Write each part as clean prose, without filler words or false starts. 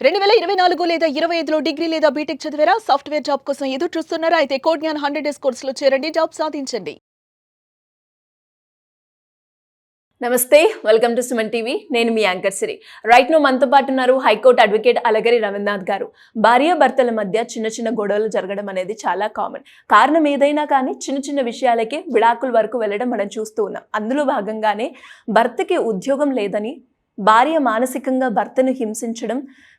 2024 లేదా 25లో డిగ్రీ లేదా బీటెక్ చదివారా? సాఫ్ట్‌వేర్ జాబ్ కోసం ఎదురు చూస్తున్నారా? అయితే కోడ్ జ్ఞాన్ 100 డేస్ కోర్సులో చేరండి, జాబ్ సాధించండి. నమస్తే, వెల్కమ్ టు సుమన్ టీవీ. నేను మీ యాంకర్ సిరి. రైట్ నో మనతో పాటు ఉన్నారు హైకోర్టు అడ్వకేట్ అలగరి రవీంద్రనాథ్ గారు. భార్యాభర్తల మధ్య చిన్న చిన్న గొడవలు జరగడం అనేది చాలా కామన్. కారణం ఏదైనా కానీ చిన్న చిన్న విషయాలకే విడాకుల వరకు వెళ్ళడం మనం చూస్తూ ఉన్నాం. అందులో భాగంగానే భర్తకి ఉద్యోగం లేదని భార్య మానసికంగా భర్తను హింసించడం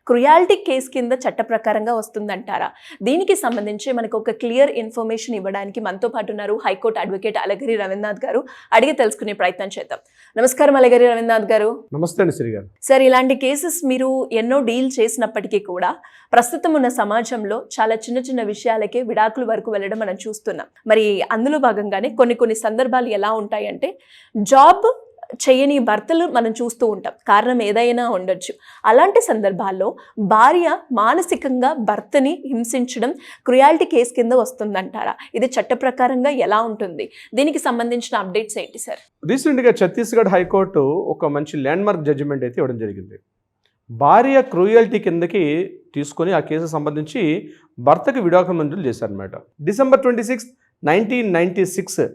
క్రుయాలిటీ కేసు కింద చట్ట ప్రకారంగా వస్తుందంటారా? దీనికి సంబంధించి మనకు ఒక క్లియర్ ఇన్ఫర్మేషన్ ఇవ్వడానికి మనతో పాటు ఉన్నారు హైకోర్టు అడ్వకేట్ అలగరి రవీంద్రనాథ్ గారు. అడిగి తెలుసుకునే ప్రయత్నం చేద్దాం. నమస్కారం అలగరి రవీంద్రనాథ్ గారు. నమస్తే అండి శ్రీ గారు. సార్, ఇలాంటి కేసెస్ మీరు ఎన్నో డీల్ చేసినప్పటికీ కూడా ప్రస్తుతం ఉన్న సమాజంలో చాలా చిన్న చిన్న విషయాలకే విడాకుల వరకు వెళ్ళడం మనం చూస్తున్నాం. మరి అందులో భాగంగానే కొన్ని సందర్భాలు ఎలా ఉంటాయంటే, జాబ్ చేయని భర్తలు మనం చూస్తూ ఉంటాం. కారణం ఏదైనా ఉండొచ్చు. అలాంటి సందర్భాల్లో భార్య మానసికంగా భర్తని హింసించడం క్రుయాలిటీ కేసు కింద వస్తుందంటారా? ఇది చట్ట ప్రకారంగా ఎలా ఉంటుంది? దీనికి సంబంధించిన అప్డేట్స్ ఏంటి సార్? రీసెంట్గా ఛత్తీస్గఢ్ హైకోర్టు ఒక మంచి ల్యాండ్మార్క్ జడ్జిమెంట్ అయితే ఇవ్వడం జరిగింది. భార్య క్రూయల్టీ కిందకి తీసుకొని ఆ కేసు సంబంధించి భర్తకి విడాకులు మంజూరు చేశారనమాట. December 26, 1996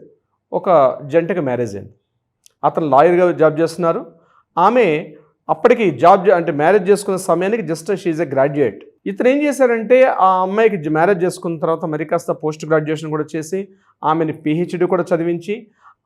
ఒక జంటకి మ్యారేజ్ అయింది. అతను లాయర్గా జాబ్ చేస్తున్నారు. ఆమె అప్పటికి మ్యారేజ్ చేసుకున్న సమయానికి జస్ట్ షీఈ్ ఎ గ్రాడ్యుయేట్. ఇతను ఏం చేశారంటే, ఆ అమ్మాయికి మ్యారేజ్ చేసుకున్న తర్వాత మరి కాస్త పోస్ట్ గ్రాడ్యుయేషన్ కూడా చేసి ఆమెని PhD కూడా చదివించి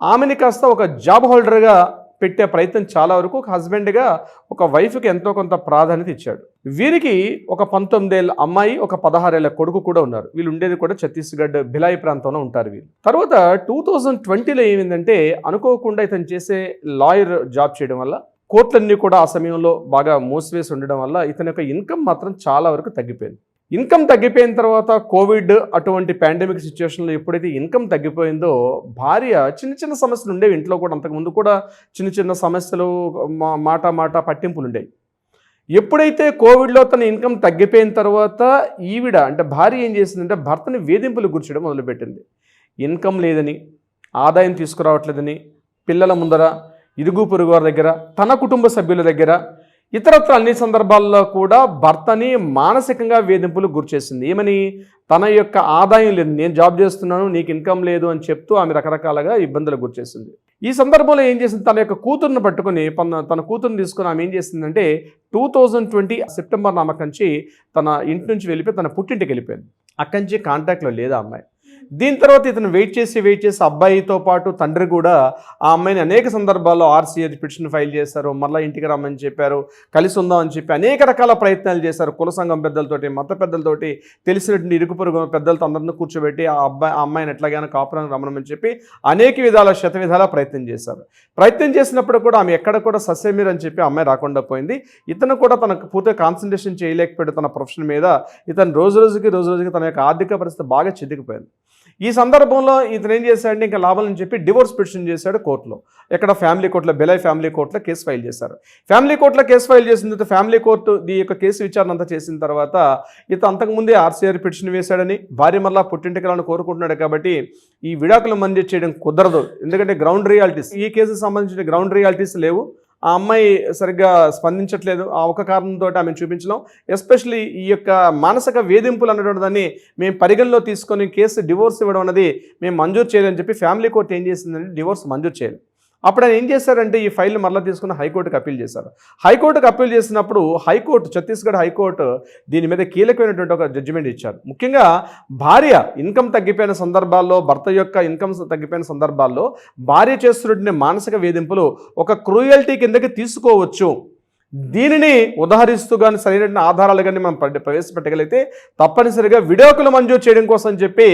ఆమెని కాస్త ఒక జాబ్ హోల్డర్గా పెట్టే ప్రయత్నం చాలా వరకు ఒక హస్బెండ్గా ఒక వైఫ్కి ఎంతో కొంత ప్రాధాన్యత ఇచ్చాడు. వీరికి ఒక 19 ఏళ్ళ అమ్మాయి, ఒక 16 ఏళ్ళ కొడుకు కూడా ఉన్నారు. వీళ్ళు ఉండేది కూడా ఛత్తీస్గఢ్ భిలాయ్ ప్రాంతంలో ఉంటారు వీళ్ళు. తర్వాత 2020లో ఏమైందంటే, అనుకోకుండా ఇతను చేసే లాయర్ జాబ్ చేయడం వల్ల కోర్టులన్నీ కూడా ఆ సమయంలో బాగా మూసివేసి ఉండడం వల్ల ఇతని యొక్క ఇన్కమ్ మాత్రం చాలా వరకు తగ్గిపోయింది. ఇన్కమ్ తగ్గిపోయిన తర్వాత కోవిడ్ అటువంటి పాండమిక్ సిచ్యువేషన్లో ఎప్పుడైతే ఇన్కమ్ తగ్గిపోయిందో, భార్య చిన్న చిన్న సమస్యలు ఉండేవి ఇంట్లో కూడా. అంతకుముందు కూడా చిన్న చిన్న సమస్యలు, మాట పట్టింపులు ఉండేవి. ఎప్పుడైతే కోవిడ్లో తన ఇన్కమ్ తగ్గిపోయిన తర్వాత భార్య ఏం చేసిందంటే, భర్తని వేధింపులు గుర్చడం మొదలుపెట్టింది. ఇన్కమ్ లేదని, ఆదాయం తీసుకురావట్లేదని, పిల్లల ముందర, ఇరుగు పొరుగు వారి దగ్గర, తన కుటుంబ సభ్యుల దగ్గర, ఇతరత్ర అన్ని సందర్భాల్లో కూడా భర్తని మానసికంగా వేధింపులు గురిచేసింది. ఏమని? తన యొక్క ఆదాయం లేదు, నేను జాబ్ చేస్తున్నాను, నీకు ఇన్కమ్ లేదు అని చెప్తూ ఆమె రకరకాలుగా ఇబ్బందులు గురిచేసింది. ఈ సందర్భంలో ఏం చేసింది, తన యొక్క కూతుర్ని పట్టుకుని తన కూతుర్ని తీసుకుని ఆమె ఏం చేసిందంటే, 2020 సెప్టెంబర్ నామకంచి తన ఇంటి నుంచి వెళ్ళిపోయి తన పుట్టింటికి వెళ్ళిపోయింది. అక్కడి నుంచి కాంటాక్ట్లో లేదా అమ్మాయి. దీని తర్వాత ఇతను వెయిట్ చేసి అబ్బాయితో పాటు తండ్రి కూడా ఆ అమ్మాయిని అనేక సందర్భాల్లో RCA పిటిషన్ ఫైల్ చేశారు. మళ్ళీ ఇంటికి రమ్మని చెప్పారు, కలిసి ఉందాం అని చెప్పి అనేక రకాల ప్రయత్నాలు చేశారు. కుల సంఘం పెద్దలతోటి, మత పెద్దలతోటి, తెలిసినటువంటి ఇరుగు పొరుగు పెద్దలతో అందరినీ కూర్చోబెట్టి ఆ అమ్మాయిని ఎట్లాగైనా కాపురానికి రమ్మనమని చెప్పి అనేక విధాల శతవిధాల ప్రయత్నం చేశారు. ప్రయత్నం చేసినప్పుడు కూడా ఆమె ఎక్కడ కూడా సస్యమీర్ అని చెప్పి అమ్మాయి రాకుండా పోయింది. ఇతను కూడా తనకు పూర్తిగా కాన్సన్ట్రేషన్ చేయలేకపోయాడు తన ప్రొఫెషన్ మీద. ఇతను రోజు రోజుకి తన యొక్క ఆర్థిక పరిస్థితి బాగా చితికిపోయింది. ఈ సందర్భంలో ఇతను ఏం చేశాడంటే, ఇంకా లాభాలని చెప్పి డివోర్స్ పిటిషన్ చేశాడు కోర్టులో. ఎక్కడ? ఫ్యామిలీ కోర్టులో, బెలాయ్ ఫ్యామిలీ కోర్టులో కేసు ఫైల్ చేశారు. ఫ్యామిలీ కోర్టులో కేసు ఫైల్ చేసిన తర్వాత ఫ్యామిలీ కోర్టు ఈ యొక్క కేసు విచారణ అంతా చేసిన తర్వాత ఇతను అంతకుముందే RCA పిటిషన్ వేశాడని, భార్య మళ్ళా పుట్టింటికి కోరుకుంటున్నాడు కాబట్టి ఈ విడాకులు మంజూరు చేయడం కుదరదు, ఎందుకంటే గ్రౌండ్ రియాలిటీస్, ఈ కేసుకు సంబంధించిన గ్రౌండ్ రియాలిటీస్ లేవు, ఆ అమ్మాయి సరిగ్గా స్పందించట్లేదు, ఆ ఒక కారణంతో ఆమెను చూపించడం, ఎస్పెషలీ ఈ యొక్క మానసిక వేధింపులు అనేటువంటి దాన్ని మేము పరిగణలో తీసుకొని కేసు డివోర్స్ ఇవ్వడం అనేది మేము మంజూరు చేయాలని చెప్పి ఫ్యామిలీ కోర్టు ఏం చేసిందంటే డివోర్స్ మంజూరు చేయాలి. అప్పుడు ఆయన ఏం చేశారంటే, ఈ ఫైల్ మరలా తీసుకుని హైకోర్టుకు అప్పీల్ చేశారు. హైకోర్టుకు అప్పీల్ చేసినప్పుడు ఛత్తీస్గఢ్ హైకోర్టు దీని మీద కీలకమైనటువంటి ఒక జడ్జిమెంట్ ఇచ్చారు. ముఖ్యంగా భార్య ఇన్కమ్ తగ్గిపోయిన సందర్భాల్లో, భర్త యొక్క ఇన్కమ్ తగ్గిపోయిన సందర్భాల్లో భార్య చేస్తున్నటువంటి మానసిక వేధింపులు ఒక క్రూయల్టీ కిందకి తీసుకోవచ్చు. దీనిని ఉదాహరిస్తూ కానీ సరైన ఆధారాలు కానీ మనం ప్రవేశపెట్టగలిగితే తప్పనిసరిగా విడాకులు మంజూరు చేయడం కోసం చెప్పి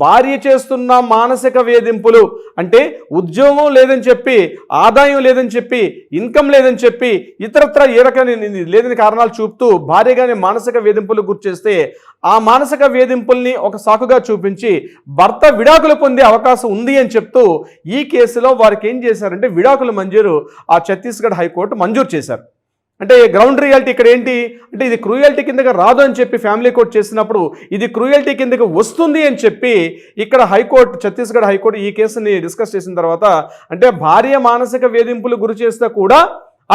భార్య చేస్తున్న మానసిక వేధింపులు, అంటే ఉద్యోగం లేదని చెప్పి, ఆదాయం లేదని చెప్పి, ఇన్కమ్ లేదని చెప్పి, ఇతరత్ర ఏ రకమైన లేదని కారణాలు చూపుతూ భార్య కానీ మానసిక వేధింపులు గురిచేస్తే ఆ మానసిక వేధింపుల్ని ఒక సాకుగా చూపించి భర్త విడాకులు పొందే అవకాశం ఉంది అని చెప్తూ ఈ కేసులో వారికి ఏం చేశారంటే విడాకులు మంజూరు ఆ ఛత్తీస్గఢ్ హైకోర్టు మంజూరు చేశారు. అంటే గ్రౌండ్ రియాలిటీ ఇక్కడ ఏంటి అంటే, ఇది క్రూయల్టీ కిందకి రాదు అని చెప్పి ఫ్యామిలీ కోర్టు చేసినప్పుడు ఇది క్రూయల్టీ కిందకి వస్తుంది అని చెప్పి ఇక్కడ హైకోర్టు, ఛత్తీస్గఢ్ హైకోర్టు ఈ కేసుని డిస్కస్ చేసిన తర్వాత, అంటే భార్య మానసిక వేధింపులు గురి చేస్తే కూడా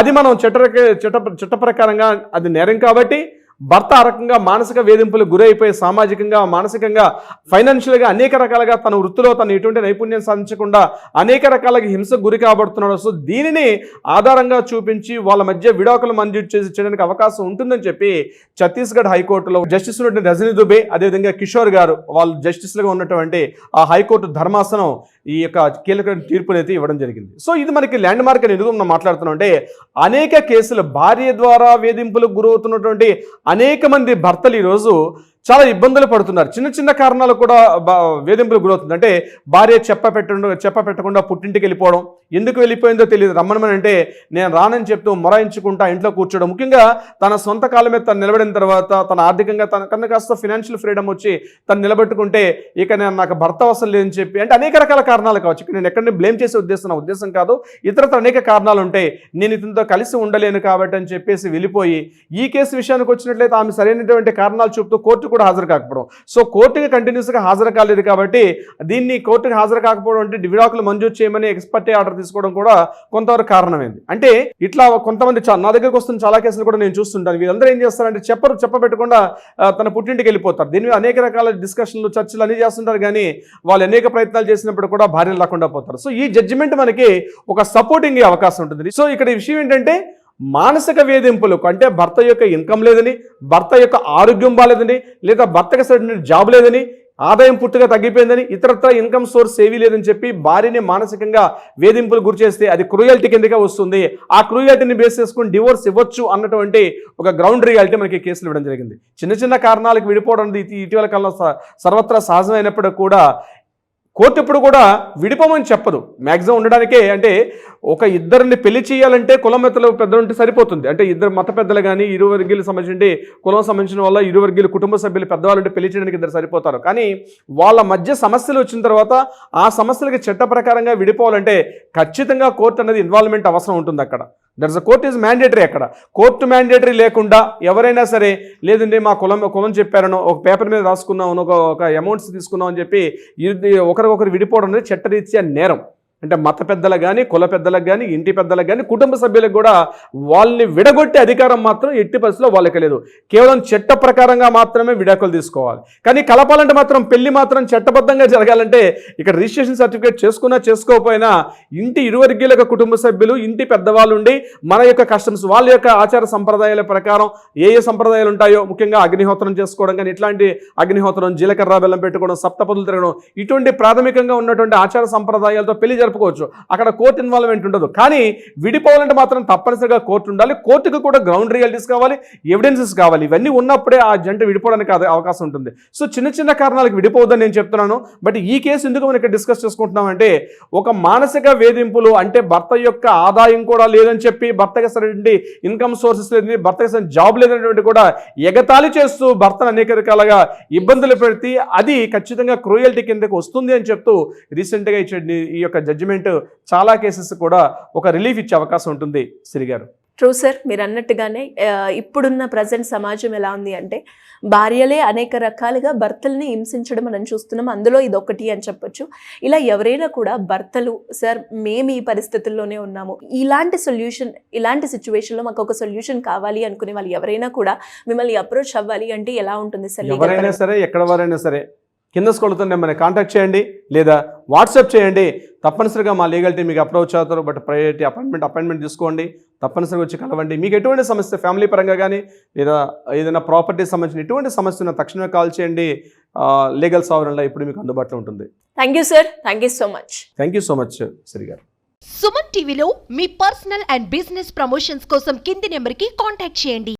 అది మనం చట్ట ప్రకారంగా అది నేరం కాబట్టి భర్త ఆ రకంగా మానసిక వేధింపులకు గురైపోయి సామాజికంగా, మానసికంగా, ఫైనాన్షియల్గా అనేక రకాలుగా తన వృత్తిలో తను ఎటువంటి నైపుణ్యం సాధించకుండా అనేక రకాలుగా హింసకు గురి కాబడుతున్నాడు. సో దీనిని ఆధారంగా చూపించి వాళ్ళ మధ్య విడాకులు మంజూరు చేసి చేయడానికి అవకాశం ఉంటుందని చెప్పి ఛత్తీస్గఢ్ హైకోర్టులో జస్టిస్ రజనీ దుబే, అదేవిధంగా కిషోర్ గారు వాళ్ళు జస్టిస్లుగా ఉన్నటువంటి ఆ హైకోర్టు ధర్మాసనం ఈ యొక్క కీలక తీర్పునైతే ఇవ్వడం జరిగింది. సో ఇది మనకి ల్యాండ్ మార్క్ అని ఎందుకు మనం మాట్లాడుతున్నాం అంటే, అనేక కేసులు భార్య ద్వారా వేధింపులకు గురవుతున్నటువంటి అనేక మంది భర్తలు ఈరోజు చాలా ఇబ్బందులు పడుతున్నారు. చిన్న చిన్న కారణాలు కూడా వేధింపులకు గురవుతుంది. అంటే భార్య చెప్పపెట్టకుండా పుట్టింటికి వెళ్ళిపోవడం, ఎందుకు వెళ్ళిపోయిందో తెలియదు, రమ్మనమని అంటే నేను రానని చెప్తూ మొరాయించుకుంటా ఇంట్లో కూర్చోవడం. ముఖ్యంగా తన సొంత కాళ్ళ మీద తను నిలబడిన తర్వాత తన ఆర్థికంగా తన కాస్త ఫినాన్షియల్ ఫ్రీడమ్ వచ్చి తను నిలబెట్టుకుంటే ఇక నేను నాకు భర్త అవసరం లేదని చెప్పి, అంటే అనేక రకాల కారణాలు కావచ్చు. నేను ఎక్కడిని బ్లేమ్ చేసే ఉద్దేశం కాదు, ఇతరత్ర అనేక కారణాలు ఉంటాయి. నేను ఇతనితో కలిసి ఉండలేను కాబట్టి అని చెప్పేసి వెళ్ళిపోయి ఈ కేసు విషయానికి వచ్చినట్లయితే ఆమె సరైనటువంటి కారణాలు చూపుతూ కోర్టు కూడా హాజరు కాకపోవడం. సో కోర్టుకి కంటిన్యూస్గా హాజరు కాలేదు కాబట్టి దీన్ని కోర్టుకి హాజరు కాకపోవడం అంటే విడాకులు మంజూరు చేయమని ఎక్స్పర్ట్ ఆర్డర్ తీసుకోవడం కూడా కొంతవరకు కారణమైంది. అంటే ఇట్లా కొంతమంది నా దగ్గరకు వస్తున్న చాలా కేసులు కూడా నేను చూస్తుంటాను. వీళ్ళందరూ ఏం చేస్తారంటే చెప్పబెట్టకుండా తన పుట్టింటికి వెళ్ళిపోతారు. దీని మీద అనేక రకాల డిస్కషన్లు, చర్చలు అన్ని చేస్తుంటారు, కానీ వాళ్ళు అనేక ప్రయత్నాలు చేసినప్పుడు కూడా భార్యలు లేకుండా పోతారు. సో ఈ జడ్జిమెంట్ మనకి ఒక సపోర్టింగ్ అవకాశం ఉంటుంది. సో ఇక్కడ ఈ విషయం ఏంటంటే, మానసిక వేధింపులకు అంటే భర్త యొక్క ఇన్కమ్ లేదని, భర్త యొక్క ఆరోగ్యం బాలేదని, లేదా భర్తకి సరైన జాబ్ లేదని, ఆదాయం పూర్తిగా తగ్గిపోయిందని, ఇతరత్ర ఇన్కమ్ సోర్స్ ఏవీ లేదని చెప్పి భార్యని మానసికంగా వేధింపులు గురి చేస్తే అది క్రూయల్టీ కిందగా వస్తుంది. ఆ క్రూయల్టీని బేస్ చేసుకుని డివోర్స్ ఇవ్వచ్చు అన్నటువంటి ఒక గ్రౌండ్ రియాలిటీ మనకి కేసులు ఇవ్వడం జరిగింది. చిన్న చిన్న కారణాలకు విడిపోవడం ఇటీవల కాలంలో సర్వత్రా సహజమైనప్పుడు కూడా కోర్టు ఎప్పుడు కూడా విడిపోమని చెప్పదు. మ్యాక్సిమం ఉండడానికే, అంటే ఒక ఇద్దరిని పెళ్లి చేయాలంటే కులమెత్తలు పెద్దలు ఉంటే సరిపోతుంది. అంటే ఇద్దరు మత పెద్దలు కానీ ఇరు వర్గీయులకు సంబంధించి కులం సంబంధించిన వల్ల ఇరు వర్గీయులు కుటుంబ సభ్యులు పెద్దవాళ్ళు ఉంటే పెళ్లి చేయడానికి ఇద్దరు సరిపోతారు. కానీ వాళ్ళ మధ్య సమస్యలు వచ్చిన తర్వాత ఆ సమస్యలకి చట్ట ప్రకారంగా విడిపోవాలంటే ఖచ్చితంగా కోర్టు అనేది ఇన్వాల్వ్మెంట్ అవసరం ఉంటుంది. అక్కడ that's a court is mandatory. అక్కడ కోర్టు మ్యాండేటరీ లేకుండా ఎవరైనా సరే లేదండి మా కులం చెప్పారనో, ఒక పేపర్ మీద రాసుకున్నామనో, ఒక అమౌంట్స్ తీసుకున్నాం అని చెప్పి ఒకరికొకరు విడిపోవడం అనేది చట్టరీత్యా నేరం. అంటే మత పెద్దలకు కానీ, కుల పెద్దలకు కానీ, ఇంటి పెద్దలకు కానీ, కుటుంబ సభ్యులకు కూడా వాళ్ళని విడగొట్టే అధికారం మాత్రం ఎట్టి పరిస్థితుల్లో వాళ్ళకి లేదు. కేవలం చట్ట ప్రకారంగా మాత్రమే విడాకులు తీసుకోవాలి. కానీ కలపాలంటే మాత్రం పెళ్లి మాత్రం చట్టబద్ధంగా జరగాలంటే ఇక్కడ రిజిస్ట్రేషన్ సర్టిఫికేట్ చేసుకున్నా చేసుకోకపోయినా ఇంటి ఇరువర్గీయుల కుటుంబ సభ్యులు, ఇంటి పెద్దవాళ్ళు ఉండి మన యొక్క కస్టమ్స్, వాళ్ళ యొక్క ఆచార సంప్రదాయాల ప్రకారం ఏ సంప్రదాయాలు ఉంటాయో, ముఖ్యంగా అగ్నిహోత్రం చేసుకోవడం కానీ, ఇట్లాంటి అగ్నిహోత్రం, జీలకర్ర బెల్లం పెట్టుకోవడం, సప్తపదులు తిరగడం, ఇటువంటి ప్రాథమికంగా ఉన్నటువంటి ఆచార సంప్రదాయాలతో పెళ్లి జరుపుకోవచ్చు. అక్కడ కోర్టు ఇన్వాల్వ్మెంట్ ఉండదు. కానీ విడిపోవాలంటే మాత్రం తప్పనిసరిగా కోర్టు ఉండాలి. కోర్టుకు కూడా గ్రౌండ్ రియాలిటీస్ కావాలి, ఎవిడెన్సెస్ కావాలి. ఇవన్నీ ఉన్నప్పుడే ఆ జంట విడిపోవడానికి అవకాశం ఉంటుంది. సో చిన్న చిన్న కారణాలకు విడిపోవద్దని నేను చెప్తున్నాను. బట్ ఈ కేసు ఎందుకు మనం ఇక్కడ డిస్కస్ చేసుకుంటున్నామంటే, ఒక మానసిక వేధింపులు అంటే భర్త యొక్క ఆదాయం కూడా లేదని చెప్పి, భర్తకి సరైన ఇన్కమ్ సోర్సెస్ లేదని, భర్తకి సరైన జాబ్ లేదనేటువంటి కూడా ఎగతాళి చేస్తూ భర్తను అనేక రకాలుగా ఇబ్బందులు పెడితే అది ఖచ్చితంగా క్రూయల్టీ కిందకు వస్తుంది అని చెప్తూ రీసెంట్గా ఇచ్చే ఈ యొక్క జడ్జిమెంట్ చాలా కేసెస్ కూడా ఒక రిలీఫ్ ఇచ్చే అవకాశం ఉంటుంది. శ్రీ గారు, ట్రూ సార్, మీరు అన్నట్టుగానే ఇప్పుడున్న ప్రజెంట్ సమాజం ఎలా ఉంది అంటే, భార్యలే అనేక రకాలుగా భర్తల్ని హింసించడం మనం చూస్తున్నాం. అందులో ఇదొకటి అని చెప్పొచ్చు. ఇలా ఎవరైనా కూడా భర్తలు, సార్ మేము ఈ పరిస్థితుల్లోనే ఉన్నాము, ఇలాంటి సిచ్యువేషన్లో మాకు ఒక సొల్యూషన్ కావాలి అనుకునే వాళ్ళు ఎవరైనా కూడా మిమ్మల్ని అప్రోచ్ అవ్వాలి అంటే ఎలా ఉంటుంది సార్? ఎవరైనా సరే, ఎక్కడ వారైనా సరే కింద స్క్రోల్తో నెంబర్ని కాంటాక్ట్ చేయండి, లేదా వాట్సాప్ చేయండి. తప్పనిసరిగా మా లీగల్ టీం మీకు అప్రోచ్ అవుతారు. బట్ ప్రయారిటీ అపాయింట్మెంట్ తీసుకోండి, తప్పనిసరిగా వచ్చి కలవండి. మీకు ఎటువంటి సమస్య, ఫ్యామిలీ పరంగా కానీ లేదా ఏదైనా ప్రాపర్టీ సంబంధించిన ఎటువంటి సమస్య ఉన్నా తక్షణమే కాల్ చేయండి. లీగల్ సావరన్లో ఇప్పుడు మీకు అందుబాటులో ఉంటుంది. Thank you sir, thank you so much. Thank you so much Shri గారు. సుమన్ టీవీలో మీ పర్సనల్ అండ్ బిజినెస్ ప్రమోషన్స్ కోసం కింది నెంబర్కి కాంటాక్ట్ చేయండి.